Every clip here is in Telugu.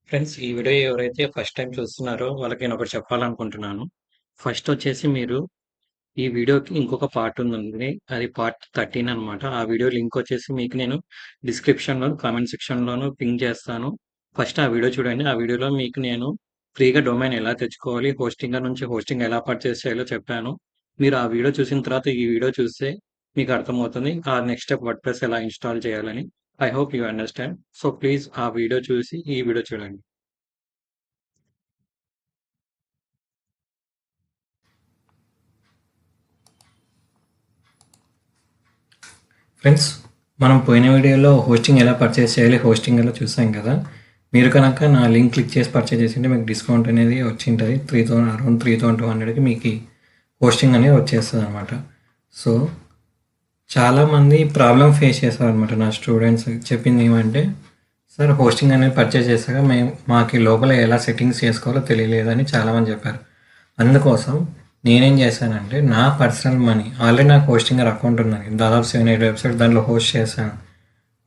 ఫ్రెండ్స్, ఈ వీడియో ఎవరైతే ఫస్ట్ టైం చూస్తున్నారో వాళ్ళకి నేను ఒకటి చెప్పాలనుకుంటున్నాను. ఫస్ట్ వచ్చేసి మీరు ఈ వీడియోకి ఇంకొక పార్ట్ ఉందండి. అది పార్ట్ 13 అనమాట. ఆ వీడియో లింక్ వచ్చేసి మీకు నేను డిస్క్రిప్షన్‌లో, కామెంట్ సెక్షన్‌లోను పింగ్ చేస్తాను. ఫస్ట్ ఆ వీడియో చూడండి. ఆ వీడియోలో మీకు నేను ఫ్రీగా డొమైన్ ఎలా తెచ్చుకోవాలి, హోస్టింగర్ నుంచి హోస్టింగ్ ఎలా పర్చేస్ చేయాలో చెప్పాను. మీరు ఆ వీడియో చూసిన తర్వాత ఈ వీడియో చూస్తే మీకు అర్థమవుతుంది. ఆ నెక్స్ట్ స్టెప్ వర్డ్‌ప్రెస్ ఎలా ఇన్‌స్టాల్ చేయాలని. I hope you understand. So, please ఆ వీడియో చూసి ఈ వీడియో చూడండి. ఫ్రెండ్స్, మనం పోయిన వీడియోలో హోస్టింగ్ ఎలా పర్చేస్ చేయాలి, హోస్టింగ్ ఎలా చూసాం కదా. మీరు కనుక నా లింక్ క్లిక్ చేసి పర్చేస్ చేసింటే మీకు డిస్కౌంట్ అనేది వచ్చింటుంది. 3000 అరౌండ్ 3200కి మీకు హోస్టింగ్ అనేది వచ్చేస్తుంది అనమాట. సో చాలామంది ప్రాబ్లం ఫేస్ చేస్తారనమాట. నా స్టూడెంట్స్ చెప్పింది ఏమంటే, సార్ హోస్టింగ్ అనేది పర్చేస్ చేశాక మాకు లోపల ఎలా సెట్టింగ్స్ చేసుకోవాలో తెలియలేదని చాలామంది చెప్పారు. అందుకోసం నేనేం చేశానంటే, నా పర్సనల్ మనీ ఆల్రెడీ నాకు హోస్టింగర్ అకౌంట్ ఉన్నది. దాదాపు 7-8 వెబ్సైట్ దాంట్లో హోస్ట్ చేశాను.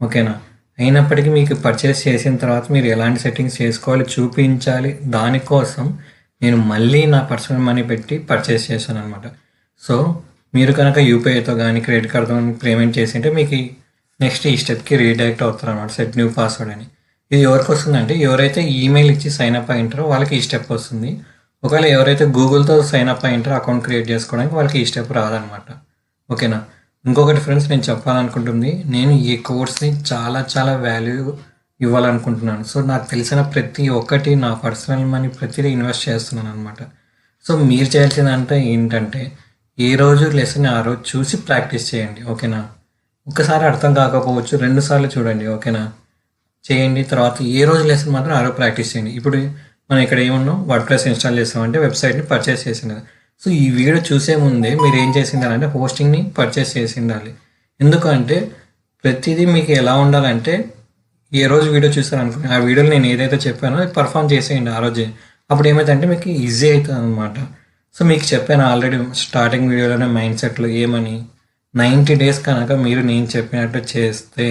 ఓకేనా. అయినప్పటికీ మీకు పర్చేస్ చేసిన తర్వాత మీరు ఎలాంటి సెట్టింగ్స్ చేసుకోవాలి చూపించాలి. దానికోసం నేను మళ్ళీ నా పర్సనల్ మనీ పెట్టి పర్చేస్ చేశాను అనమాట. సో మీరు కనుక యూపీఐతో కానీ క్రెడిట్ కార్డ్తో కానీ పేమెంట్ చేసింటే మీకు నెక్స్ట్ ఈ స్టెప్కి రీడైరెక్ట్ అవుతారు అనమాట. సెట్ న్యూ పాస్వర్డ్ అని. ఇది ఎవరికి వస్తుందంటే, ఎవరైతే ఈమెయిల్ ఇచ్చి సైన్ అప్ అయి ఉంటారో వాళ్ళకి ఈ స్టెప్ వస్తుంది. ఒకవేళ ఎవరైతే గూగుల్తో సైన్ అప్ అయి ఉంటారో అకౌంట్ క్రియేట్ చేసుకోవడానికి వాళ్ళకి ఈ స్టెప్ రాదనమాట. ఓకేనా. ఇంకొకటి ఫ్రెండ్స్, నేను చెప్పాలనుకుంటుంది, నేను ఈ కోర్స్ని చాలా చాలా వాల్యూ ఇవ్వాలనుకుంటున్నాను. సో నాకు తెలిసిన ప్రతి ఒక్కటి నా పర్సనల్ మనీ ప్రతిదీ ఇన్వెస్ట్ చేస్తున్నాను అనమాట. సో మీరు చేయాల్సిందంటే ఏంటంటే, ఏ రోజు లెసన్ ఆ రోజు చూసి ప్రాక్టీస్ చేయండి. ఓకేనా. ఒక్కసారి అర్థం కాకపోవచ్చు, 2 సార్లు చూడండి. ఓకేనా. చేయండి. తర్వాత ఏ రోజు లెసన్ మాత్రం ఆ రోజు ప్రాక్టీస్ చేయండి. ఇప్పుడు మనం ఇక్కడ ఏమన్నాం, వర్డ్‌ప్రెస్ ఇన్‌స్టాల్ చేస్తామంటే వెబ్‌సైట్‌ని పర్చేస్ చేసింది కదా. సో ఈ వీడియో చూసే ముందే మీరు ఏం చేసిండాలంటే హోస్టింగ్‌ని పర్చేస్ చేసిండాలి. ఎందుకంటే ప్రతిదీ మీకు ఎలా ఉండాలంటే, ఏ రోజు వీడియో చూసారనుకోండి, ఆ వీడియోలో నేను ఏదైతే చెప్పానో అది పర్ఫామ్ చేసేయండి ఆ రోజే. అప్పుడు ఏమైందంటే మీకు ఈజీ అవుతుందనమాట. సో మీకు చెప్పాను ఆల్రెడీ స్టార్టింగ్ వీడియోలోనే మైండ్ సెట్లు ఏమని, 90 డేస్ కనుక మీరు నేను చెప్పినట్టు చేస్తే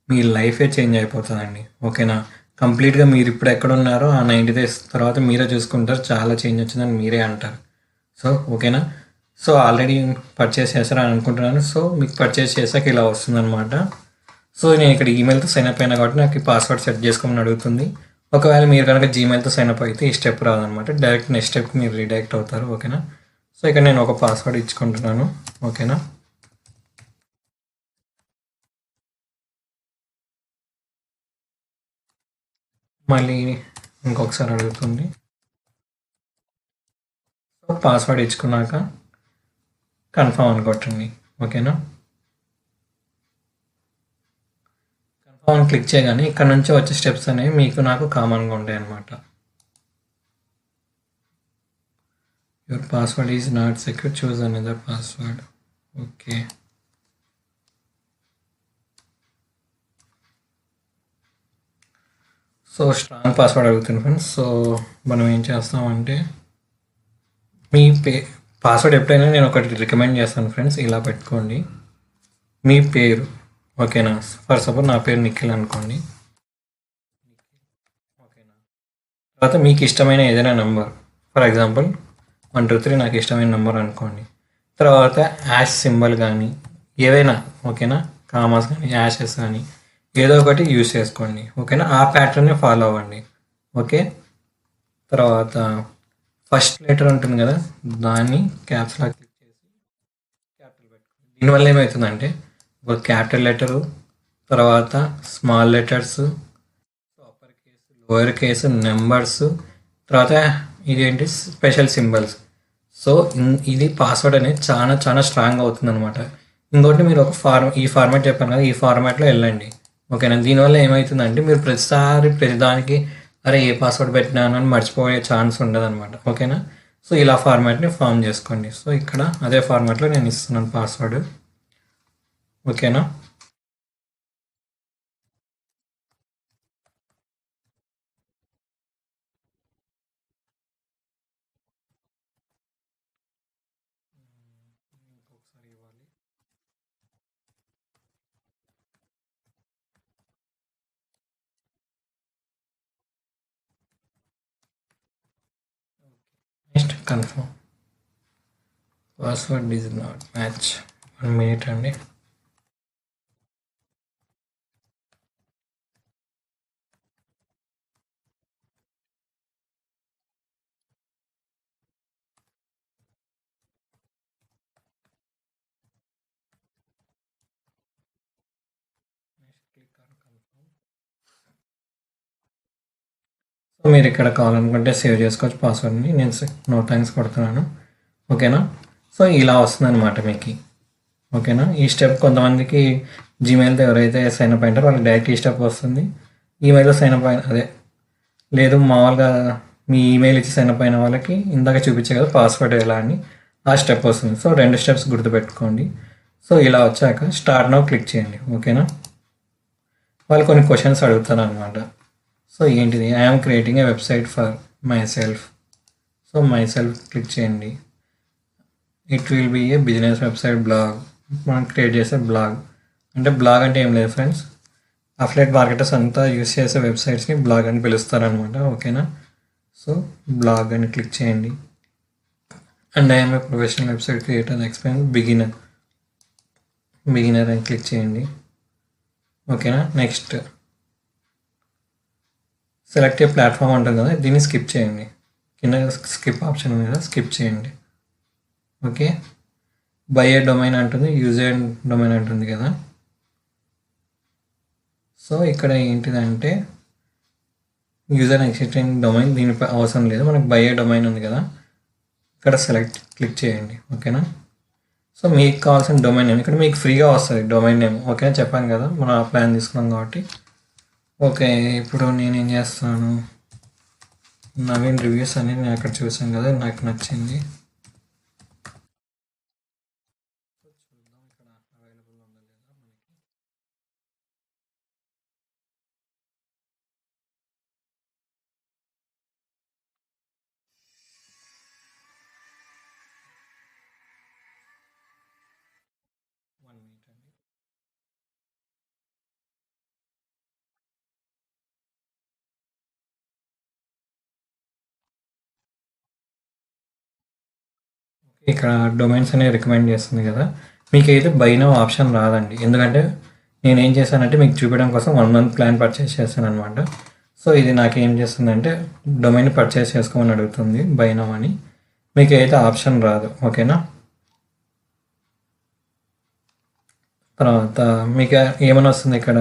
మీ లైఫే చేంజ్ అయిపోతుందండి. ఓకేనా. కంప్లీట్గా మీరు ఇప్పుడు ఎక్కడున్నారో ఆ 90 డేస్ తర్వాత మీరే చూసుకుంటారు, చాలా చేంజ్ వచ్చిందని మీరే అంటారు. సో ఓకేనా. సో ఆల్రెడీ పర్చేస్ చేస్తారని అనుకుంటున్నాను. సో మీకు పర్చేస్ చేశాక ఇలా వస్తుందన్నమాట. సో నేను ఇక్కడ ఈమెయిల్తో సైన్ అప్ అయినా కాబట్టి నాకు ఈ పాస్వర్డ్ సెట్ చేసుకోమని అడుగుతుంది. ఒకవేళ మీరు కనుక జీమెయిల్తో సైన్ అప్ అయితే ఈ స్టెప్ రాదనమాట. డైరెక్ట్ నెక్స్ట్ స్టెప్కి మీరు రీడైరెక్ట్ అవుతారు. ఓకేనా. సో ఇక్కడ నేను ఒక పాస్వర్డ్ ఇచ్చుకుంటున్నాను. ఓకేనా. మళ్ళీ ఇంకొకసారి అడుగుతుంది. సో పాస్వర్డ్ ఇచ్చుకున్నాక కన్ఫర్మ్ అని కొట్టండి. ఓకేనా. కన్ఫర్మ్ అని క్లిక్ చేయగానే ఇక్కడ నుంచి వచ్చే స్టెప్స్ అనేవి మీకు నాకు కామన్గా ఉంటాయి అన్నమాట. Your password is not secure, choose another password. Okay. So strong password అడుగుతుంది ఫ్రెండ్స్. సో మనం ఏం చేస్తామంటే, మీ పాస్వర్డ్ ఎప్పుడైనా నేను ఒకటి రికమెండ్ చేస్తాను ఫ్రెండ్స్, ఇలా పెట్టుకోండి. మీ పేరు. ఓకేనా. ఫర్ సపోజ్ నా పేరు నిఖిల్ అనుకోండి. ఓకేనా. తర్వాత మీకు ఇష్టమైన ఏదైనా నెంబర్, ఫర్ ఎగ్జాంపుల్ 123 నాకు ఇష్టమైన నెంబర్ అనుకోండి. తర్వాత యాష్ సింబల్ కానీ ఏవైనా, ఓకేనా, కామాస్ కానీ యాషెస్ కానీ ఏదో ఒకటి యూస్ చేసుకోండి. ఓకేనా. ఆ ప్యాటర్న్ని ఫాలో అవ్వండి. ఓకే. తర్వాత ఫస్ట్ లెటర్ ఉంటుంది కదా, దాన్ని క్యాప్స్లా క్లిక్ చేసి క్యాపిటల్ పెట్టుకోండి. దీనివల్ల ఏమవుతుందంటే, ఒక క్యాపిటల్ లెటరు, తర్వాత small letters, upper case, lower case, numbers, తర్వాత ఇదేంటి స్పెషల్ సింబల్స్. సో ఇది పాస్వర్డ్ అనేది చాలా చాలా స్ట్రాంగ్ అవుతుంది అనమాట. ఇంకోటి మీరు ఒక ఈ ఫార్మాట్ చెప్పాను కదా, ఈ ఫార్మాట్లో వెళ్ళండి. ఓకేనా. దీనివల్ల ఏమవుతుందంటే మీరు ప్రతిసారి ప్రతిదానికి అరే ఏ పాస్వర్డ్ పెట్టినాను అని మర్చిపోయే ఛాన్స్ ఉండదు అనమాట. ఓకేనా. సో ఇలా ఫార్మాట్ని ఫామ్ చేసుకోండి. సో ఇక్కడ అదే ఫార్మాట్లో నేను ఇస్తున్నాను పాస్వర్డ్. ఓకేనా. Confirm. Password is not match. 1 minute అండి. సో మీరు ఇక్కడ కావాలనుకుంటే సేవ్ చేసుకోవచ్చు పాస్వర్డ్ని. నేను నో థ్యాంక్స్ కొడుతున్నాను. ఓకేనా. సో ఇలా వస్తుంది అనమాట మీకు. ఓకేనా. ఈ స్టెప్ కొంతమందికి జీమెయిల్తో ఎవరైతే సైన్ అప్ అయింటారో వాళ్ళకి డైరెక్ట్ ఈ స్టెప్ వస్తుంది. ఈమెయిల్లో సైన్ అప్ అయిన అదే లేదు మామూలుగా మీ ఈమెయిల్ ఇచ్చి సైన్ అప్ అయిన వాళ్ళకి ఇందాక చూపించే కదా పాస్వర్డ్ ఎలా అని, ఆ స్టెప్ వస్తుంది. సో 2 స్టెప్స్ గుర్తుపెట్టుకోండి. సో ఇలా వచ్చాక స్టార్ట్ నౌ క్లిక్ చేయండి. ఓకేనా. వాళ్ళు కొన్ని క్వశ్చన్స్ అడుగుతారు అనమాట. సో ఏంటిది, I'm creating a website for myself. So myself click చేయండి. It will be a business website blog. మనం క్రియేట్ చేసే బ్లాగ్ అంటే ఏం లేదు ఫ్రెండ్స్, అఫిలియేట్ మార్కెటర్స్ అంతా యూస్ చేసే వెబ్సైట్స్ని బ్లాగ్ అని పిలుస్తారనమాట. ఓకేనా. సో బ్లాగ్ అని క్లిక్ చేయండి. And I'm a professional website creator experience beginner అని క్లిక్ చేయండి. ఓకేనా. నెక్స్ట్ సెలెక్ట్ ఏ ప్లాట్ఫామ్ ఉంటుంది కదా, దీన్ని స్కిప్ చేయండి. కింద స్కిప్ ఆప్షన్ ఉంది కదా, స్కిప్ చేయండి. ఓకే. బై ఏ డొమైన్ అంటుంది, యూజ్ ఏ డొమైన్ అంటుంది కదా. సో ఇక్కడ ఏంటిదంటే యూజర్ ఎగ్జిస్టింగ్ డొమైన్, దీనిపై అవసరం లేదు, మనకు బై ఏ డొమైన్ ఉంది కదా, ఇక్కడ క్లిక్ చేయండి. ఓకేనా. సో మీకు కావాల్సిన డొమైన్ నేమ్ ఇక్కడ మీకు ఫ్రీగా వస్తుంది డొమైన్ నేమ్. ఓకే చెప్పాను కదా, మనం ఆ ప్లాన్ తీసుకున్నాం కాబట్టి. ఓకే ఇప్పుడు నేనేం చేస్తాను, నవీన్ రివ్యూస్ అనేది నేను అక్కడ చూసాను కదా, నాకు నచ్చింది. చూద్దాం ఇక్కడ అవైలబుల్ ఉందా లేదా మనకి. వన్ మినిట్ అండి. ఇక్కడ డొమైన్స్ అనేవి రికమెండ్ చేస్తుంది కదా, మీకు అయితే బై నౌ ఆప్షన్ రాదండి. ఎందుకంటే నేను ఏం చేశానంటే మీకు చూపించడం కోసం 1 month ప్లాన్ పర్చేస్ చేశాను అనమాట. సో ఇది నాకు ఏం చేస్తుందంటే డొమైన్ పర్చేస్ చేసుకోమని అడుగుతుంది బై నౌ అని. మీకు అయితే ఆప్షన్ రాదు. ఓకేనా. తర్వాత మీకు ఏమైనా వస్తుంది ఇక్కడ,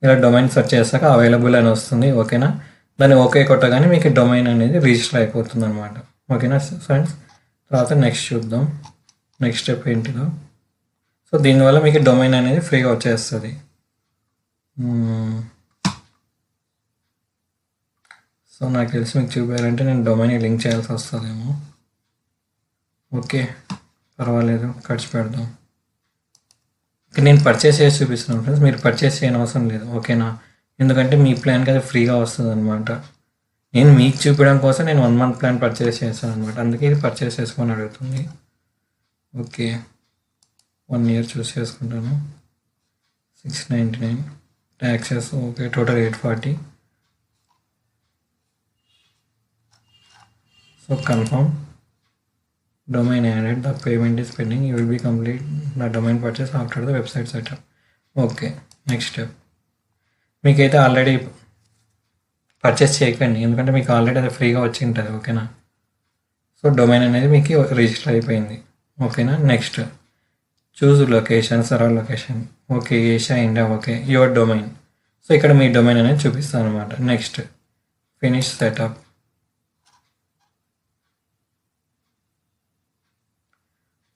ఇలా డొమైన్ సెర్చ్ చేస్తాక అవైలబుల్ అని వస్తుంది. ఓకేనా. దాన్ని ఓకే కొట్టగానే మీకు డొమైన్ అనేది రిజిస్టర్ అయిపోతుంది అనమాట. ఓకేనా ఫ్రెండ్స్. తర్వాత నెక్స్ట్ చూద్దాం, నెక్స్ట్ స్టెప్ ఏంటిదో. సో దీనివల్ల మీకు డొమైన్ అనేది ఫ్రీగా వచ్చేస్తుంది. సో నాకు తెలిసి మీకు చూపించాలంటే నేను డొమైన్ లింక్ చేయాల్సి వస్తుందేమో. ఓకే పర్వాలేదు, ఖర్చు పెడదాం. నేను పర్చేస్ చేసి చూపిస్తున్నాను ఫ్రెండ్స్, మీరు పర్చేస్ చేయని అవసరం లేదు. ఓకేనా. ఎందుకంటే మీ ప్లాన్కి అది ఫ్రీగా వస్తుంది అనమాట. నేను మీకు చూపించడం కోసం నేను 1 month ప్లాన్ పర్చేస్ చేశాను అనమాట, అందుకే ఇది పర్చేస్ చేసుకొని అడుగుతుంది. ఓకే 1 year చూస్ చేసుకుంటాను. 699 taxes. Okay total 840. So confirm. Domain added, the payment is pending, you will be complete the domain purchase after the website setup. Okay next step. మీకైతే ఆల్రెడీ పర్చేస్ చేయకండి, ఎందుకంటే మీకు ఆల్రెడీ అది ఫ్రీగా వచ్చి ఉంటుంది. ఓకేనా. సో డొమైన్ అనేది మీకు రిజిస్టర్ అయిపోయింది. ఓకేనా. Next choose location, server location. Okay Asia India. Okay your domain. So ఇక్కడ మీ డొమైన్ అనేది చూపిస్తాను అనమాట. Next finish setup.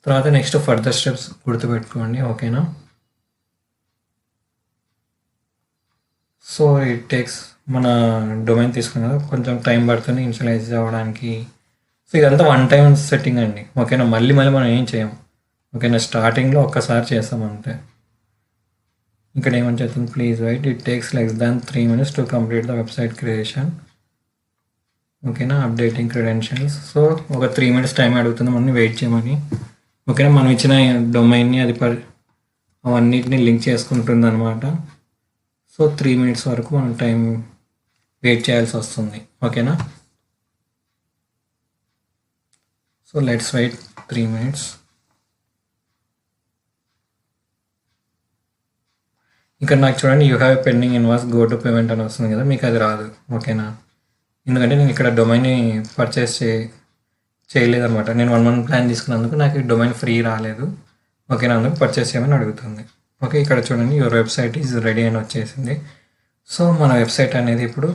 తర్వాత నెక్స్ట్ ఫర్దర్ స్టెప్స్ గుర్తుపెట్టుకోండి. ఓకేనా. సో ఇట్ టేక్స్, మన డొమైన్ తీసుకున్న కదా కొంచెం టైం పడుతుంది ఇనిషియలైజ్ అవ్వడానికి. సో ఇదంతా 1 time సెట్టింగ్ అండి. ఓకేనా. మళ్ళీ మనం ఏం చేయం. ఓకేనా. స్టార్టింగ్లో ఒక్కసారి చేస్తాం అంతే. ఇక్కడ ఏమని చెప్తుంది, please wait, it takes less than 3 minutes to complete the website creation. ఓకేనా. Updating credentials. సో ఒక 3 minutes టైం అడుగుతుంది మనని వెయిట్ చేయమని. ఓకేనా. మనం ఇచ్చిన డొమైన్ని అది అవన్నిటిని లింక్ చేసుకుంటుంది అనమాట. సో 3 minutes వరకు మనం టైం వెయిట్ చేయాల్సి వస్తుంది. ఓకేనా. So let's wait 3 minutes. ఇక్కడ నాకు చూడండి you have pending invoice go to payment అని వస్తుంది కదా, మీకు అది రాదు. ఓకేనా, ఎందుకంటే నేను ఇక్కడ డొమైన్ని పర్చేస్ చేయలేదన్నమాట. నేను 1 month ప్లాన్ తీసుకున్నందుకు నాకు ఈ డొమైన్ ఫ్రీ రాలేదు. ఓకేనా, అందుకు పర్చేస్ చేయమని అడుగుతుంది. ఓకే, ఇక్కడ చూడండి యువర్ వెబ్సైట్ ఈజ్ రెడీ అని వచ్చేసింది. సో మన వెబ్సైట్ అనేది ఇప్పుడు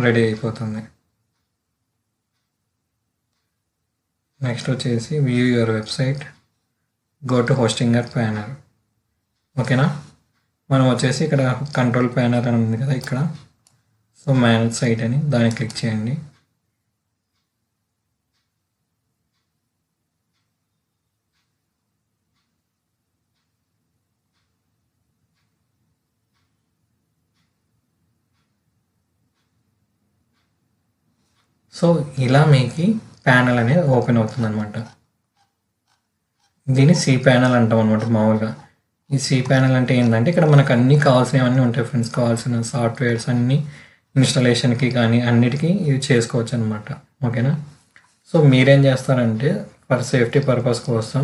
రెడీ అయిపోతుంది. నెక్స్ట్ వచ్చేసి view your website, go to Hostinger panel. ఓకేనా, మనం వచ్చేసి ఇక్కడ కంట్రోల్ ప్యానర్ అని ఉంది కదా ఇక్కడ. సో మేనేజ్ సైట్ అని దాన్ని క్లిక్ చేయండి. సో ఇలా మీకు ప్యానల్ అనేది ఓపెన్ అవుతుంది అనమాట. దీన్ని సి ప్యానల్ అంటాం అనమాట మామూలుగా. ఈ సి ప్యానల్ అంటే ఏంటంటే ఇక్కడ మనకు అన్నీ కావాల్సినవన్నీ ఉంటాయి ఫ్రెండ్స్. కావాల్సిన సాఫ్ట్వేర్స్ అన్నీ ఇన్స్టాలేషన్కి కానీ అన్నిటికీ ఇది చేసుకోవచ్చు అనమాట. ఓకేనా, సో మీరేం చేస్తారంటే ఫర్ సేఫ్టీ పర్పస్ కోసం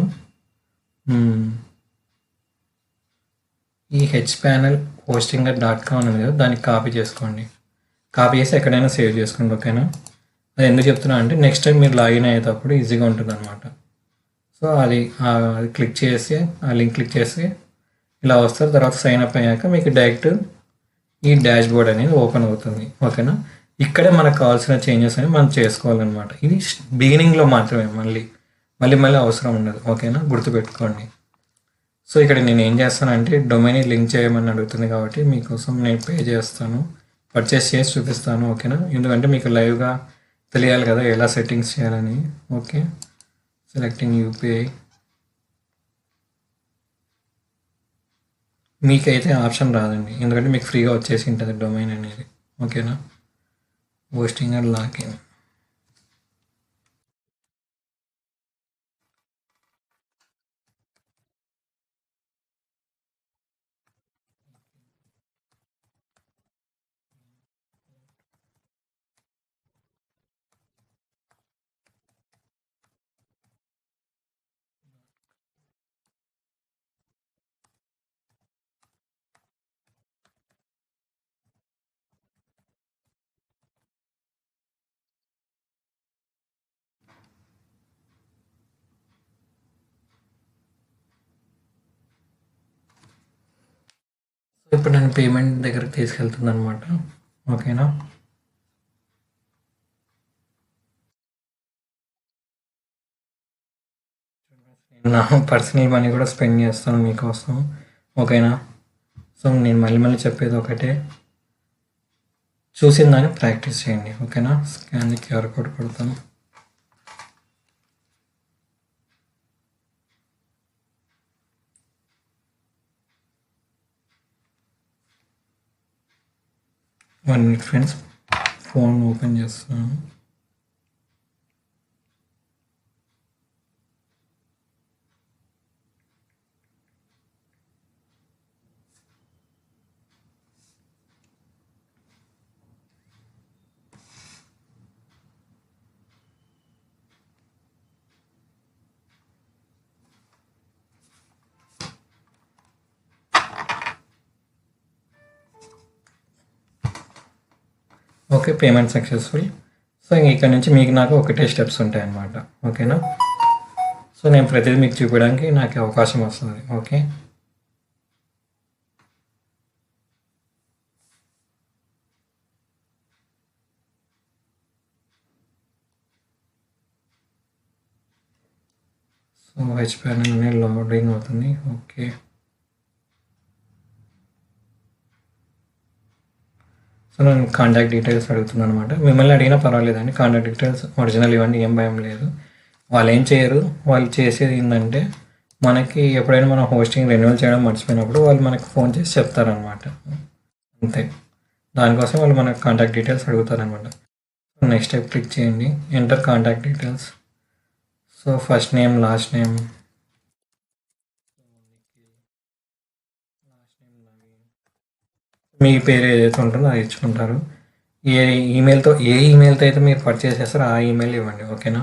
ఈ hpanel-hostingr.com అనేది కదా, దాన్ని కాపీ చేసుకోండి. కాపీ చేసి ఎక్కడైనా సేవ్ చేసుకోండి. ఓకేనా, అది ఎందుకు చెప్తున్నా అంటే నెక్స్ట్ టైం మీరు లాగిన్ అయ్యేటప్పుడు ఈజీగా ఉంటుంది అనమాట. సో అది క్లిక్ చేసి ఆ లింక్ క్లిక్ చేసి ఇలా వస్తారు. తర్వాత సైన్ అప్ అయ్యాక మీకు డైరెక్ట్ ఈ డాష్ బోర్డ్ అనేది ఓపెన్ అవుతుంది. ఓకేనా, ఇక్కడే మనకు కావాల్సిన చేంజెస్ అని మనం చేసుకోవాలన్నమాట. ఇది బిగినింగ్లో మాత్రమే, మళ్ళీ అవసరం ఉండదు. ఓకేనా, గుర్తుపెట్టుకోండి. సో ఇక్కడ నేను ఏం చేస్తానంటే డొమైన్ లింక్ చేయమని అడుగుతుంది కాబట్టి మీకోసం నేను పే చేస్తాను, పర్చేస్ చేసి చూపిస్తాను. ఓకేనా, ఎందుకంటే మీకు లైవ్గా తెలియాలి కదా ఎలా సెట్టింగ్స్ చేయాలని. Okay, selecting UPI. మీకైతే ఆప్షన్ రాదండి, ఎందుకంటే మీకు ఫ్రీగా వచ్చేసి ఉంటుంది డొమైన్ అనేది. ఓకేనా, హోస్టింగర్ లాగిన్. ఇప్పుడు నేను పేమెంట్ దగ్గరికి తీసుకెళ్తుంది అనమాట. ఓకేనా, నా పర్సనల్ మనీ కూడా స్పెండ్ చేస్తాను మీకోసం. ఓకేనా, సో నేను మళ్ళీ చెప్పేది ఒకటే, చూసిందని ప్రాక్టీస్ చేయండి. ఓకేనా, స్కాన్ క్యూఆర్ కోడ్ కొడతాను. One minute friends, phone open చేస్తాను. Okay, payment successful. సో ఇక్కడ నుంచి మీకు నాకు ఒకటే స్టెప్స్ ఉంటాయి అన్నమాట. ఓకేనా, సో నేను ప్రతిదీ మీకు చూపించడానికి నాకు అవకాశం వస్తుంది. ఓకే, సో hpanel అనేది లోడింగ్ అవుతుంది. ఓకే, సో నేను కాంటాక్ట్ డీటెయిల్స్ అడుగుతున్నాను అనమాట. మిమ్మల్ని అడిగినా పర్వాలేదండి, కాంటాక్ట్ డీటెయిల్స్ ఒరిజినల్ ఇవ్వండి, ఏం భయం లేదు. వాళ్ళు ఏం చేయరు, వాళ్ళు చేసేది ఏంటంటే మనకి ఎప్పుడైనా మనం హోస్టింగ్ రెన్యువల్ చేయడం మర్చిపోయినప్పుడు వాళ్ళు మనకి ఫోన్ చేసి చెప్తారనమాట. అంతే, దానికోసం వాళ్ళు మనకు కాంటాక్ట్ డీటెయిల్స్ అడుగుతారనమాట. నెక్స్ట్ స్టెప్ క్లిక్ చేయండి, enter contact details. So first name, last name, మీ పేరు ఏదైతే ఉంటుందో అది ఇచ్చుకుంటారు. ఏ ఈమెయిల్తో అయితే మీరు పర్చేస్ చేస్తారో ఆ ఈమెయిల్ ఇవ్వండి. ఓకేనా,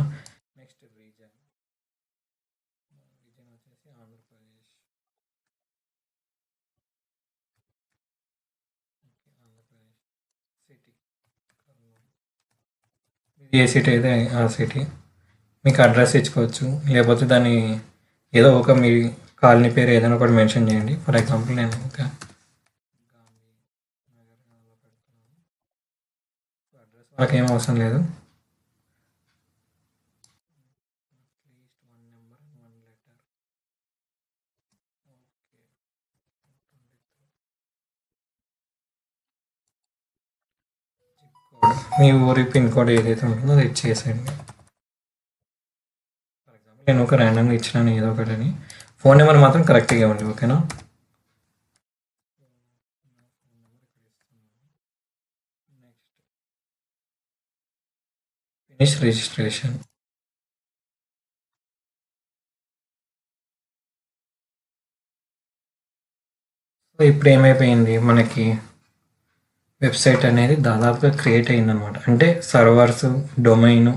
నెక్స్ట్ రీజన్, ఏ సిటీ అయితే ఆ సిటీ మీకు అడ్రస్ ఇచ్చుకోవచ్చు, లేకపోతే దాన్ని ఏదో ఒక మీ కాలనీ పేరు ఏదైనా ఒకటి మెన్షన్ చేయండి. ఫర్ ఎగ్జాంపుల్ నేను ఇంకా అడ్రస్ వాళ్ళకి ఏం అవసరం లేదు. మీ ఊరి పిన్ కోడ్ ఏదైతే ఉంటుందో అది ఇచ్చేసేయండి. ఫర్ ఎగ్జాంపుల్ నేను ఒక ర్యాండమ్గా ఇచ్చినాను ఏదో ఒకటి. ఫోన్ నెంబర్ మాత్రం కరెక్ట్గా ఇవ్వండి, ఓకేనా. Finish registration. సో ఇప్పుడు ఏమైపోయింది, మనకి వెబ్సైట్ అనేది దాదాపుగా క్రియేట్ అయిందనమాట. అంటే సర్వర్స్, డొమైన్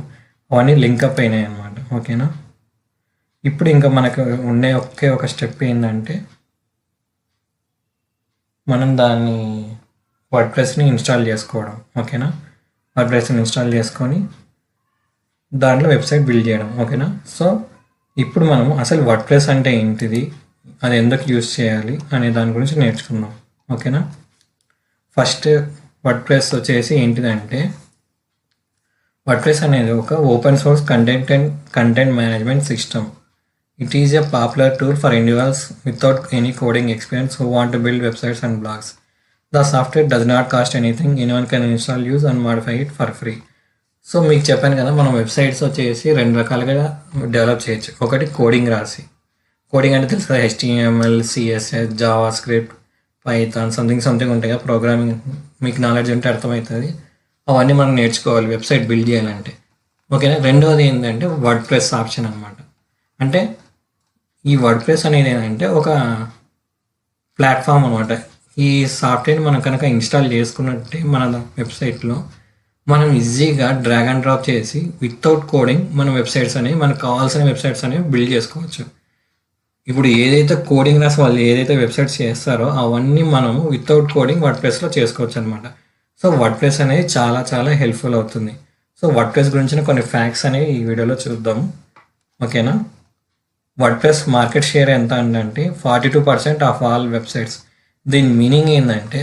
అవన్నీ లింకప్ అయినాయి అనమాట, ఓకేనా. ఇప్పుడు ఇంకా మనకు ఉండే ఒకే ఒక స్టెప్ ఏంటంటే మనం దాన్ని వర్డ్ప్రెస్ని ఇన్స్టాల్ చేసుకోవడం, ఓకేనా. వర్డ్ప్రెస్ని ఇన్స్టాల్ చేసుకొని దాంట్లో వెబ్సైట్ బిల్డ్ చేయడం, ఓకేనా. సో ఇప్పుడు మనము అసలు వర్డ్ప్రెస్ అంటే ఏంటిది, అది ఎందుకు యూజ్ చేయాలి అనే దాని గురించి నేర్చుకుందాం, ఓకేనా. ఫస్ట్ వర్డ్ప్రెస్ వచ్చేసి ఏంటిదంటే, వర్డ్ప్రెస్ అనేది ఒక open source content management system. It is a popular tool for individuals without any coding experience who want to build websites and blogs. The software does not cost anything, anyone can install, use and modify it for free. So మీకు చెప్పాను కదా, మనం వెబ్సైట్స్ వచ్చేసి రెండు రకాలుగా డెవలప్ చేయొచ్చు. ఒకటి కోడింగ్ రాసి, కోడింగ్ అంటే తెలుసు కదా, HTML, CSS, Java script, Python, something ఉంటాయి కదా ప్రోగ్రామింగ్. మీకు నాలెడ్జ్ ఉంటే అర్థమవుతుంది. అవన్నీ మనం నేర్చుకోవాలి వెబ్సైట్ బిల్డ్ చేయాలంటే, ఓకేనా. రెండవది ఏంటంటే వర్డ్ప్రెస్ ఆప్షన్ అనమాట. అంటే ఈ వర్డ్ప్రెస్ అనేది ఏంటంటే ఒక ప్లాట్ఫామ్ అనమాట. ఈ సాఫ్ట్వేర్ మనం కనుక ఇన్స్టాల్ చేసుకున్నట్టే మన వెబ్సైట్లో మనం ఈజీగా డ్రాగ్ అండ్ డ్రాప్ చేసి వితౌట్ కోడింగ్ మన వెబ్సైట్స్ అనేవి, మనకు కావాల్సిన వెబ్సైట్స్ అనేవి బిల్డ్ చేసుకోవచ్చు. ఇప్పుడు ఏదైతే కోడింగ్ రాసి వాళ్ళు ఏదైతే వెబ్సైట్స్ చేస్తారో అవన్నీ మనము వితౌట్ కోడింగ్ వర్డ్ప్రెస్లో చేసుకోవచ్చు అనమాట. సో వర్డ్ప్రెస్ అనేది చాలా చాలా హెల్ప్ఫుల్ అవుతుంది. సో వర్డ్ప్రెస్ గురించిన కొన్ని ఫ్యాక్ట్స్ అనేవి ఈ వీడియోలో చూద్దాము, ఓకేనా. వర్డ్ప్రెస్ మార్కెట్ షేర్ ఎంత అంటే 42% ఆఫ్ ఆల్ వెబ్సైట్స్. దీని మీనింగ్ ఏంటంటే,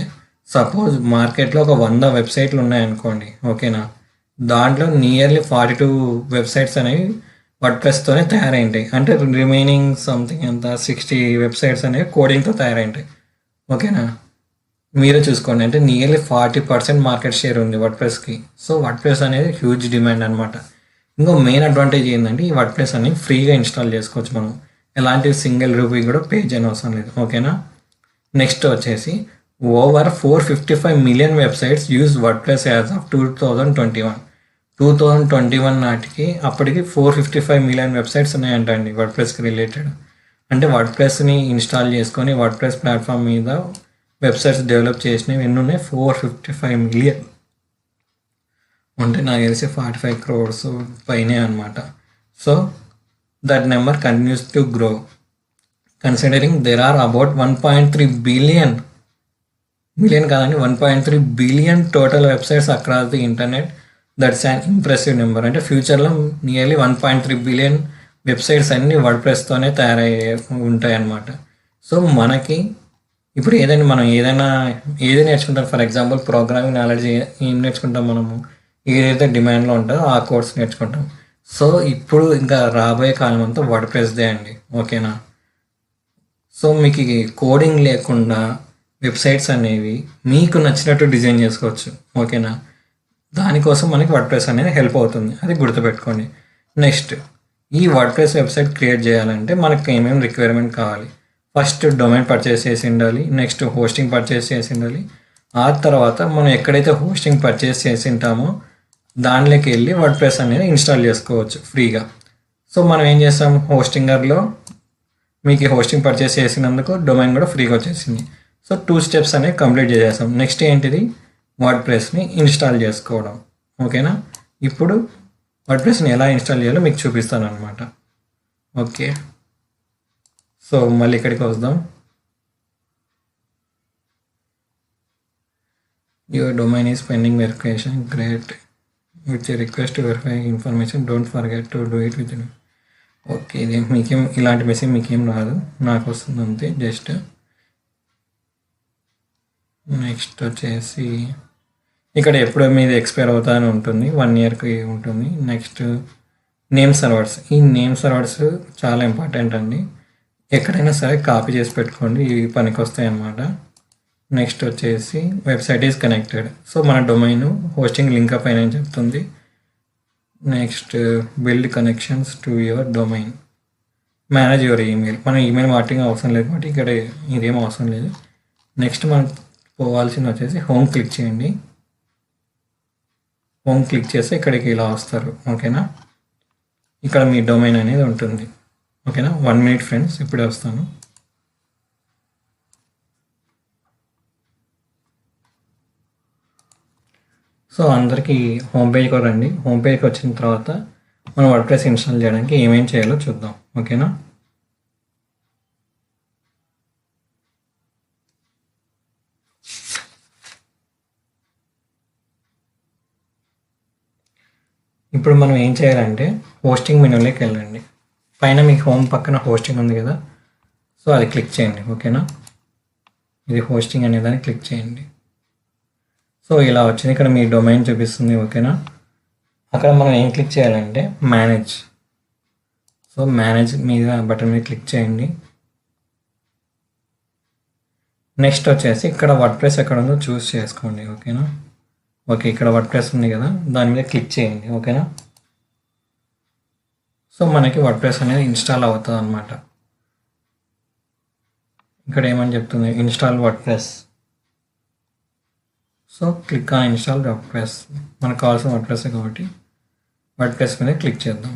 సపోజ్ మార్కెట్లో ఒక 100 వెబ్సైట్లు ఉన్నాయనుకోండి, ఓకేనా. దాంట్లో నియర్లీ 42 వెబ్సైట్స్ అనేవి వర్డ్ప్రెస్తోనే తయారైంటాయి. అంటే రిమైనింగ్ సంథింగ్ ఎంత 60 వెబ్సైట్స్ అనేవి కోడింగ్తో తయారైంటాయి, ఓకేనా. మీరే చూసుకోండి, అంటే నియర్లీ 40% మార్కెట్ షేర్ ఉంది వర్డ్ప్రెస్కి. సో వర్డ్ప్రెస్ అనేది హ్యూజ్ డిమాండ్ అనమాట. ఇంకో మెయిన్ అడ్వాంటేజ్ ఏంటంటే ఈ వర్డ్ప్రెస్ అని ఫ్రీగా ఇన్స్టాల్ చేసుకోవచ్చు మనం, ఎలాంటి సింగిల్ రూపీ కూడా పే చేయని అవసరం లేదు, ఓకేనా. నెక్స్ట్ వచ్చేసి over 455 million websites use WordPress as of 2021 నాటికి అప్పటికి 455 మిలియన్ వెబ్సైట్స్ ఉన్నాయంటండి వర్డ్ప్రెస్కి రిలేటెడ్. అంటే వర్డ్ప్రెస్ని ఇన్స్టాల్ చేసుకొని వర్డ్ప్రెస్ ప్లాట్ఫామ్ మీద వెబ్సైట్స్ డెవలప్ చేసినవి ఎన్ని ఉన్నాయి, 455 మిలియన్. అంటే నాకు తెలిసి 45 crores పైనే అనమాట. So that number continues to grow considering there are about 1.3 million కాదండి, 1.3 billion total websites across the internet. That's an impressive number. అంటే ఫ్యూచర్లో నియర్లీ 1.3 బిలియన్ వెబ్సైట్స్ అన్నీ వర్డ్ప్రెస్తోనే తయారయ్యే ఉంటాయి అన్నమాట. సో మనకి ఇప్పుడు మనం ఏది నేర్చుకుంటాం, ఫర్ ఎగ్జాంపుల్ ప్రోగ్రామింగ్ నాలెడ్జ్ ఏం నేర్చుకుంటాం మనము, ఏదైతే డిమాండ్లో ఉంటుందో ఆ కోర్స్ నేర్చుకుంటాం. సో ఇప్పుడు ఇంకా రాబోయే కాలం అంతా వర్డ్ప్రెస్దే అండి, ఓకేనా. సో మీకు కోడింగ్ లేకుండా వెబ్సైట్స్ అనేవి మీకు నచ్చినట్టు డిజైన్ చేసుకోవచ్చు, ఓకేనా. దానికోసం మనకి వర్డ్ప్రెస్ అనేది హెల్ప్ అవుతుంది, అది గుర్తుపెట్టుకోండి. నెక్స్ట్, ఈ వర్డ్ప్రెస్ వెబ్సైట్ క్రియేట్ చేయాలంటే మనకి ఏమేమి రిక్వైర్మెంట్ కావాలి. ఫస్ట్ డొమైన్ పర్చేస్ చేసి ఉండాలి, నెక్స్ట్ హోస్టింగ్ పర్చేస్ చేసి ఉండాలి. ఆ తర్వాత మనం ఎక్కడైతే హోస్టింగ్ పర్చేస్ చేసి ఉంటామో దాంట్లోకి వెళ్ళి వర్డ్ప్రెస్ అనేది ఇన్స్టాల్ చేసుకోవచ్చు ఫ్రీగా. సో మనం ఏం చేస్తాం, హోస్టింగర్లో మీకు హోస్టింగ్ పర్చేస్ చేసినందుకు డొమైన్ కూడా ఫ్రీగా వచ్చేసింది. సో 2 స్టెప్స్ అనేవి కంప్లీట్ చేసేస్తాం. నెక్స్ట్ ఏంటిది, వర్డ్ప్రెస్ని ఇన్స్టాల్ చేసుకోవడం, ఓకేనా. ఇప్పుడు వర్డ్ప్రెస్ని ఎలా ఇన్స్టాల్ చేయాలో మీకు చూపిస్తాను అనమాట, ఓకే. సో మళ్ళీ ఇక్కడికి వద్దాం. Your domain is pending verification, great. With request to verify information don't forget to do it with. Okay, ఇది మీకేం ఇలాంటి మెసేజ్ మీకేం రాదు, నాకు వస్తుంది అంతే. జస్ట్ నెక్స్ట్ వచ్చేసి ఇక్కడ ఎప్పుడు మీది ఎక్స్పైర్ అవుతా అని ఉంటుంది, 1 ఇయర్కి ఉంటుంది. Next name servers. ఈ నేమ్ సర్వర్స్ చాలా ఇంపార్టెంట్ అండి. ఎక్కడైనా సరే కాపీ చేసి పెట్టుకోండి, ఇవి పనికి వస్తాయి అన్నమాట. నెక్స్ట్ వచ్చేసి వెబ్సైట్ ఈజ్ కనెక్టెడ్. సో మన డొమైన్ హోస్టింగ్ లింక్ అప్ అయిన చెప్తుంది. Next build connections to your domain, manage your email. మన ఈమెయిల్ మార్కెటింగ్ అవసరం లేదు కాబట్టి ఇక్కడ ఇదేం అవసరం లేదు. నెక్స్ట్ మనం పోవాల్సింది వచ్చేసి హోమ్ క్లిక్ చేయండి. హోమ్ క్లిక్ చేస్తే ఇక్కడికి ఇలా వస్తారు. ఓకేనా, ఇక్కడ మీ డొమైన్ అనేది ఉంటుంది. ఓకేనా, 1 మినిట్ ఫ్రెండ్స్, ఇప్పుడే వస్తాను. సో అందరికీ హోమ్ పేజ్కి రండి. హోమ్ పేజ్కి వచ్చిన తర్వాత మనం వర్డ్ప్రెస్ ఇన్స్టాల్ చేయడానికి ఏమేం చేయాలో చూద్దాం. ఓకేనా, ఇప్పుడు మనం ఏం చేయాలంటే హోస్టింగ్ మెనూలోకి వెళ్ళండి. పైన మీకు హోమ్ పక్కన హోస్టింగ్ ఉంది కదా, సో అది క్లిక్ చేయండి. ఓకేనా, ఇది హోస్టింగ్ అనే దాన్ని క్లిక్ చేయండి. సో ఇలా వచ్చింది, ఇక్కడ మీ డొమైన్ చూపిస్తుంది. ఓకేనా, అక్కడ మనం ఏం క్లిక్ చేయాలంటే మేనేజ్. సో మేనేజ్ మీద బటన్ మీద క్లిక్ చేయండి. నెక్స్ట్ వచ్చేసి ఇక్కడ వర్డ్ప్రెస్ ఎక్కడ ఉందో చూస్ చేసుకోండి. ఓకేనా, ఓకే, ఇక్కడ వర్డ్ప్రెస్ ఉంది కదా, దాని మీద క్లిక్ చేయండి. ఓకేనా, సో మనకి వర్డ్ప్రెస్ అనేది ఇన్స్టాల్ అవుతుంది అన్నమాట. ఇక్కడ ఏమని చెప్తుంది, install WordPress. So click on install WordPress. మనకు కావాల్సిన వర్డ్ప్రెస్ కాబట్టి వర్డ్ప్రెస్ మీద క్లిక్ చేద్దాం.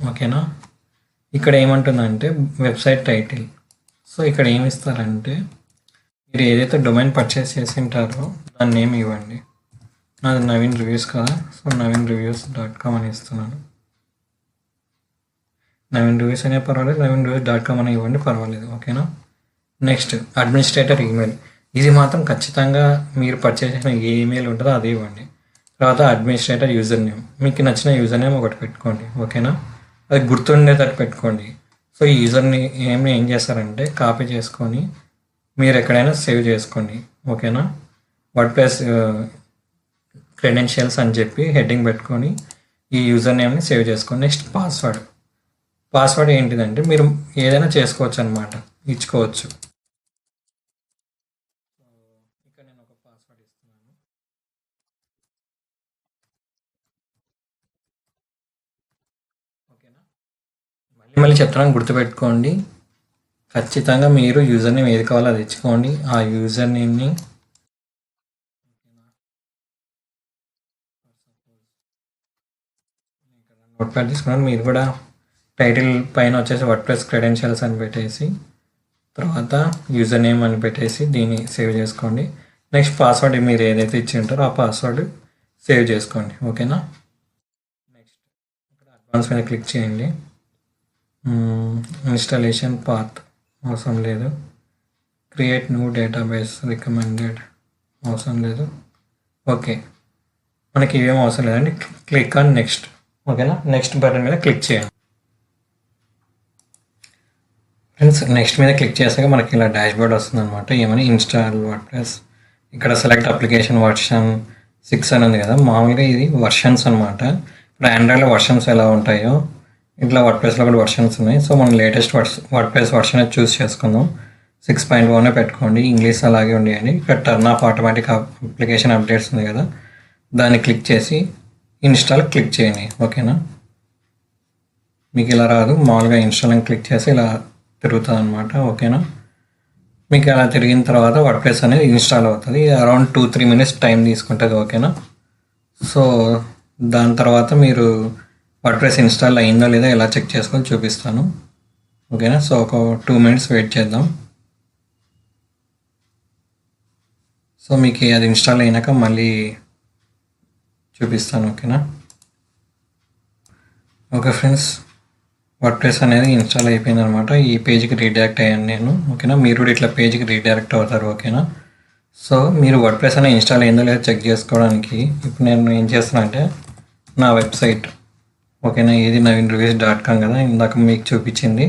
ఓకేనా, ఇక్కడ ఏమంటుందంటే వెబ్సైట్ టైటిల్. సో ఇక్కడ ఏమి ఇస్తారంటే మీరు ఏదైతే డొమైన్ పర్చేస్ చేసి ఉంటారో దాని నేమ్ ఇవ్వండి. నాది నవీన్ రివ్యూస్ కదా, సో navinreviews.com అని ఇస్తున్నాను. నవీన్ రివ్యూస్ అనే పర్వాలేదు, navinreviews.com అని ఇవ్వండి, పర్వాలేదు. ఓకేనా, నెక్స్ట్ అడ్మినిస్ట్రేటర్ ఈమెయిల్. ఇది మాత్రం ఖచ్చితంగా మీరు పర్చేస్ చేసిన ఏ ఈమెయిల్ ఉంటుందో అది ఇవ్వండి. తర్వాత అడ్మినిస్ట్రేటర్ యూజర్ నేమ్, మీకు నచ్చిన యూజర్ నేమ్ ఒకటి పెట్టుకోండి. ఓకేనా, అది గుర్తుండేటట్టు పెట్టుకోండి. సో ఈ యూజర్ నేమ్ని ఏం చేస్తారంటే కాపీ చేసుకొని మీరు ఎక్కడైనా సేవ్ చేసుకోండి. ఓకేనా, వర్డ్ప్రెస్ క్రెడెన్షియల్స్ అని చెప్పి హెడ్డింగ్ పెట్టుకొని ఈ యూజర్ నేమ్ని సేవ్ చేసుకోండి. నెక్స్ట్ పాస్వర్డ్ ఏంటిదంటే మీరు ఏదైనా చేసుకోవచ్చు అనమాట, ఇచ్చుకోవచ్చు. ఇక్కడ నేను ఒక పాస్వర్డ్ ఇస్తున్నాను. ఓకేనా, మళ్ళీ చెప్తున్నాను, గుర్తుపెట్టుకోండి. ఖచ్చితంగా మీరు యూజర్ నేమ్ ఏది కావాలో అది ఇచ్చుకోండి. ఆ యూజర్ నేమ్ని నోట్ప్యాడ్ తీసుకున్నాను. మీరు కూడా టైటిల్ పైన వచ్చేసి వర్డ్ప్రెస్ క్రెడెన్షియల్స్ అని పెట్టేసి తర్వాత యూజర్ నేమ్ అని పెట్టేసి దీన్ని సేవ్ చేసుకోండి. నెక్స్ట్ పాస్వర్డ్ మీరు ఏదైతే ఇచ్చి ఉంటారో ఆ పాస్వర్డ్ సేవ్ చేసుకోండి. ఓకేనా, నెక్స్ట్ ఇక్కడ అడ్వాన్స్ మీద క్లిక్ చేయండి. ఇన్స్టాలేషన్ పాత్ అవసరం లేదు. క్రియేట్ న్యూ డేటాబేస్ రికమెండెడ్ అవసరం లేదు. ఓకే, మనకి ఇవేం అవసరం లేదండి. Click on next. ఓకేనా, నెక్స్ట్ బటన్ మీద క్లిక్ చేయండి. ఫ్రెండ్స్, నెక్స్ట్ మీద క్లిక్ చేసాక మనకి ఇలా డాష్బోర్డ్ వస్తుంది అనమాట. ఏమని ఇన్స్టాల్ వర్డ్ప్రెస్. ఇక్కడ సెలెక్ట్ అప్లికేషన్ వర్షన్ 6 అని ఉంది కదా, మామూలుగా ఇది వర్షన్స్ అనమాట. ఇప్పుడు ఆండ్రాయిడ్లో వర్షన్స్ ఎలా ఉంటాయో ఇట్లా వర్డ్ప్రెస్లో కూడా వర్షన్స్ ఉన్నాయి. సో మనం లేటెస్ట్ వర్డ్ప్రెస్ వర్షన్ చూస్ చేసుకుందాం. 6.1 పెట్టుకోండి. ఇంగ్లీష్ అలాగే ఉండేయండి. ఇక్కడ turn off automatic application updates ఉంది కదా, దాన్ని క్లిక్ చేసి ఇన్స్టాల్ క్లిక్ చేయండి. ఓకేనా, మీకు ఇలా రాదు, మామూలుగా ఇన్స్టాల్ అని క్లిక్ చేసి ఇలా తిరుగుతుంది అనమాట. ఓకేనా, మీకు అలా తిరిగిన తర్వాత వర్డ్ప్రెస్ అనేది ఇన్స్టాల్ అవుతుంది. అరౌండ్ 2-3 మినిట్స్ టైం తీసుకుంటుంది. ఓకేనా, సో దాని తర్వాత మీరు వర్డ్ప్రెస్ ఇన్స్టాల్ అయిందో లేదో ఎలా చెక్ చేసుకొని చూపిస్తాను. ఓకేనా, సో ఒక 2 మినిట్స్ వెయిట్ చేద్దాం. సో మీకు అది ఇన్స్టాల్ అయినాక మళ్ళీ చూపిస్తాను. ఓకేనా, ఓకే ఫ్రెండ్స్, వర్డ్ప్రెస్ అనేది ఇన్స్టాల్ అయిపోయింది అనమాట. ఈ పేజ్కి రీడైరెక్ట్ అయ్యాను నేను. ఓకేనా, మీరు కూడా ఇట్లా పేజ్కి రీడైరెక్ట్ అవుతారు. ఓకేనా, సో మీరు వర్డ్ప్రెస్ అనేది ఇన్స్టాల్ అయిందో లేదో చెక్ చేసుకోవడానికి ఇప్పుడు నేను ఏం చేస్తున్నా అంటే నా వెబ్సైట్ ఓకేనా, ఏది naveenreviews.com కదా, ఇందాక మీకు చూపించింది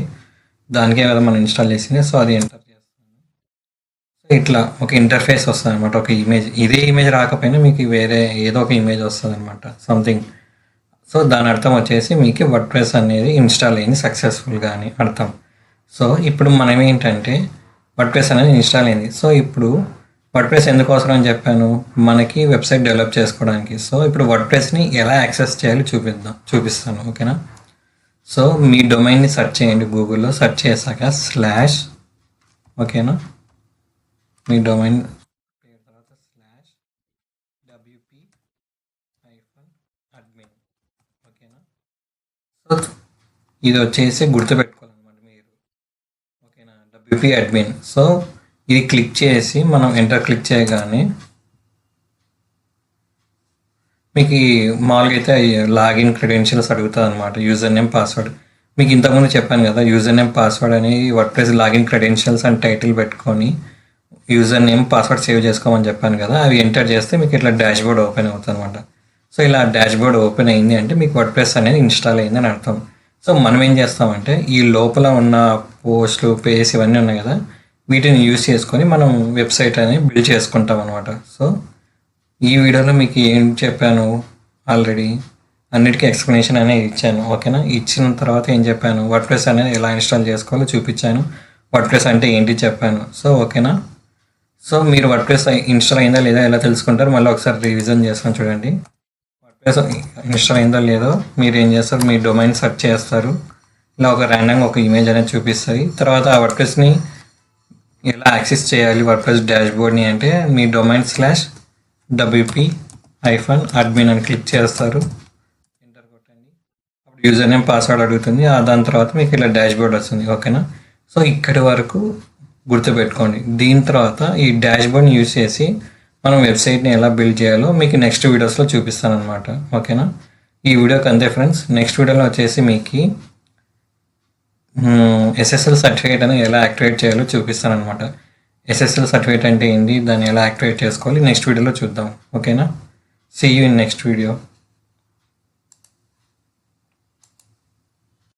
దానికే కదా మనం ఇన్స్టాల్ చేసింది. సో అది ఎంటర్ చేస్తాను. సో ఇట్లా ఒక ఇంటర్ఫేస్ వస్తుంది అనమాట, ఒక ఇమేజ్. ఇదే ఇమేజ్ రాకపోయినా మీకు వేరే ఏదో ఒక ఇమేజ్ వస్తుంది అనమాట, సంథింగ్. సో దాని అర్థం వచ్చేసి మీకు వర్డ్ప్రెస్ అనేది ఇన్స్టాల్ అయింది సక్సెస్ఫుల్గా అని అర్థం. సో ఇప్పుడు మనం ఏంటంటే వర్డ్ప్రెస్ అనేది ఇన్స్టాల్ అయింది. సో ఇప్పుడు వర్డ్ప్రెస్ ఎందుకు అవసరం అని చెప్పాను, మనకి వెబ్సైట్ డెవలప్ చేసుకోవడానికి. సో ఇప్పుడు వర్డ్ప్రెస్ని ఎలా యాక్సెస్ చేయాలో చూపిస్తాను ఓకేనా. సో మీ డొమైన్ని సెర్చ్ చేయండి, గూగుల్లో సెర్చ్ చేశాక స్లాష్ ఓకేనా, మీ డొమైన్ పేరు తర్వాత స్లాష్ wp-admin ఓకేనా. సో ఇది వచ్చేసి గుర్తుపెట్టుకోవాలన్నమాట మీరు ఓకేనా, wp-admin. సో ఇది క్లిక్ చేసి మనం ఎంటర్ క్లిక్ చేయగానే మీకు మామూలుగా అయితే లాగిన్ క్రెడెన్షియల్స్ అడుగుతుంది అనమాట, యూజర్ నేమ్ పాస్వర్డ్. మీకు ఇంతకుముందు చెప్పాను కదా, యూజర్ నేమ్ పాస్వర్డ్ అని వర్డ్ప్రెస్ లాగిన్ క్రెడెన్షియల్స్ అని టైటిల్ పెట్టుకొని యూజర్ నేమ్ పాస్వర్డ్ సేవ్ చేసుకోమని చెప్పాను కదా, అవి ఎంటర్ చేస్తే మీకు ఇట్లా డాష్ బోర్డ్ ఓపెన్ అవుతుంది అనమాట. సో ఇలా డాష్ బోర్డ్ ఓపెన్ అయింది అంటే మీకు వర్డ్ప్రెస్ అనేది ఇన్స్టాల్ అయింది అని అర్థం. సో మనం ఏం చేస్తామంటే ఈ లోపల ఉన్న పోస్టులు పేజ్ ఇవన్నీ ఉన్నాయి కదా, వీటిని యూజ్ చేసుకొని మనం వెబ్సైట్ అనేది బిల్డ్ చేసుకుంటాం అనమాట. సో ఈ వీడియోలో మీకు ఏం చెప్పాను ఆల్రెడీ అన్నిటికీ ఎక్స్ప్లెనేషన్ అనేది ఇచ్చాను ఓకేనా. ఇచ్చిన తర్వాత ఏం చెప్పాను, వర్డ్ప్రెస్ అనేది ఎలా ఇన్స్టాల్ చేసుకోవాలో చూపించాను, వర్డ్ప్రెస్ అంటే ఏంటి చెప్పాను. సో ఓకేనా. సో మీరు వర్డ్ప్రెస్ ఇన్స్టాల్ అయిందా లేదా ఎలా తెలుసుకుంటారు, మళ్ళీ ఒకసారి రివిజన్ చేస్తాను చూడండి. వర్డ్ప్రెస్ ఇన్స్టాల్ అయిందో లేదో మీరు ఏం చేస్తారు, మీ డొమైన్ సెర్చ్ చేస్తారు, ఇలా ఒక ర్యాండమ్గా ఒక ఇమేజ్ అనేది చూపిస్తుంది. తర్వాత ఆ వర్డ్ప్రెస్ని ఎలా యాక్సెస్ చేయాలి వర్డ్ప్రెస్ డాష్ బోర్డ్ని అంటే మీ డొమైన్ /wp-admin అని క్లిక్ చేస్తారు, ఎంటర్ కొట్టండి. అప్పుడు యూజర్ నేమ్ పాస్వర్డ్ అడుగుతుంది, దాని తర్వాత మీకు ఇలా డాష్ బోర్డ్ వస్తుంది ఓకేనా. సో ఇక్కడి వరకు గుర్తుపెట్టుకోండి. దీని తర్వాత ఈ డాష్ బోర్డ్ని యూజ్ చేసి మనం వెబ్సైట్ని ఎలా బిల్డ్ చేయాలో మీకు నెక్స్ట్ వీడియోస్లో చూపిస్తాను అనమాట ఓకేనా. ఈ వీడియోకి అంతే ఫ్రెండ్స్. నెక్స్ట్ వీడియోలో వచ్చేసి మీకు SSL సర్టిఫికేట్ అనేది ఎలా యాక్టివేట్ చేయాలో చూపిస్తాను అనమాట. SSL సర్టిఫికేట్ అంటే ఏంటి, దాన్ని ఎలా యాక్టివేట్ చేసుకోవాలి నెక్స్ట్ వీడియోలో చూద్దాం ఓకేనా. See you in next video.